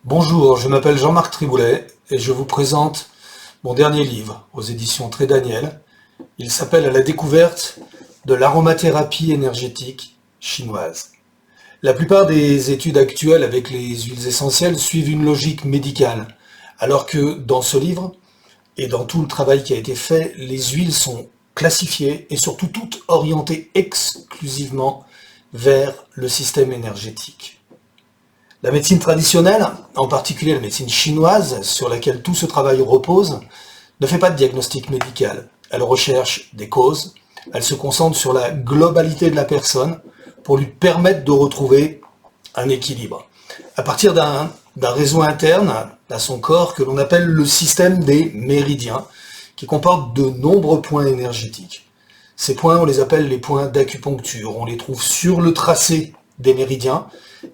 Bonjour, je m'appelle Jean-Marc Triboulet et je vous présente mon dernier livre aux éditions Très Daniel. Il s'appelle À la découverte de l'aromathérapie énergétique chinoise. La plupart des études actuelles avec les huiles essentielles suivent une logique médicale, alors que dans ce livre et dans tout le travail qui a été fait, les huiles sont classifiées et surtout toutes orientées exclusivement vers le système énergétique. La médecine traditionnelle, en particulier la médecine chinoise, sur laquelle tout ce travail repose, ne fait pas de diagnostic médical. Elle recherche des causes, elle se concentre sur la globalité de la personne pour lui permettre de retrouver un équilibre. À partir d'un réseau interne à son corps que l'on appelle le système des méridiens, qui comporte de nombreux points énergétiques. Ces points, on les appelle les points d'acupuncture. On les trouve sur le tracé des méridiens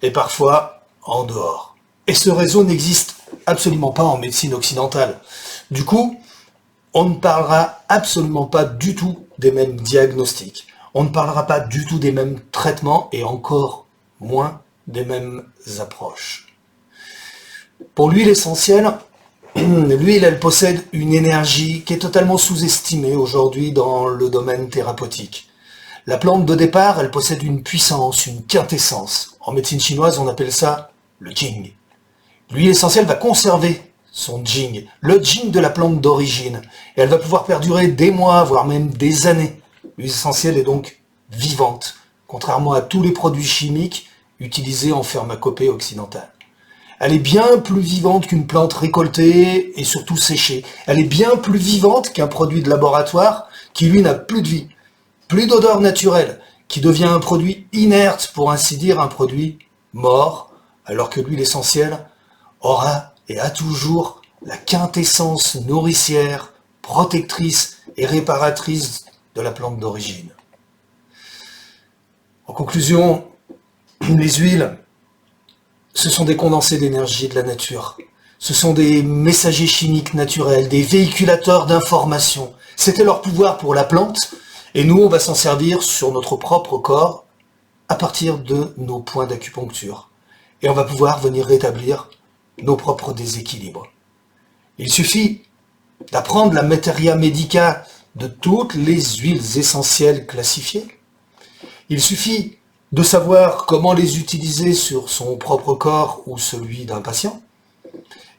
et parfois en dehors. Et ce réseau n'existe absolument pas en médecine occidentale. Du coup, on ne parlera absolument pas du tout des mêmes diagnostics. On ne parlera pas du tout des mêmes traitements et encore moins des mêmes approches. Pour l'huile essentielle, l'huile, elle possède une énergie qui est totalement sous-estimée aujourd'hui dans le domaine thérapeutique. La plante de départ, elle possède une puissance, une quintessence. En médecine chinoise, on appelle ça le jing. L'huile essentielle va conserver son jing, le jing de la plante d'origine. Et elle va pouvoir perdurer des mois, voire même des années. L'huile essentielle est donc vivante, contrairement à tous les produits chimiques utilisés en pharmacopée occidentale. Elle est bien plus vivante qu'une plante récoltée et surtout séchée. Elle est bien plus vivante qu'un produit de laboratoire qui, lui, n'a plus de vie, plus d'odeur naturelle, qui devient un produit inerte, pour ainsi dire, un produit mort, alors que l'huile essentielle aura et a toujours la quintessence nourricière, protectrice et réparatrice de la plante d'origine. En conclusion, les huiles, ce sont des condensés d'énergie de la nature. Ce sont des messagers chimiques naturels, des véhiculateurs d'informations. C'était leur pouvoir pour la plante, et nous, on va s'en servir sur notre propre corps à partir de nos points d'acupuncture. Et on va pouvoir venir rétablir nos propres déséquilibres. Il suffit d'apprendre la materia medica de toutes les huiles essentielles classifiées. Il suffit de savoir comment les utiliser sur son propre corps ou celui d'un patient.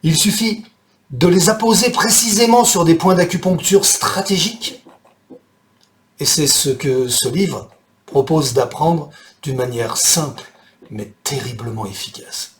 Il suffit de les apposer précisément sur des points d'acupuncture stratégiques. Et c'est ce que ce livre propose d'apprendre d'une manière simple, mais terriblement efficace.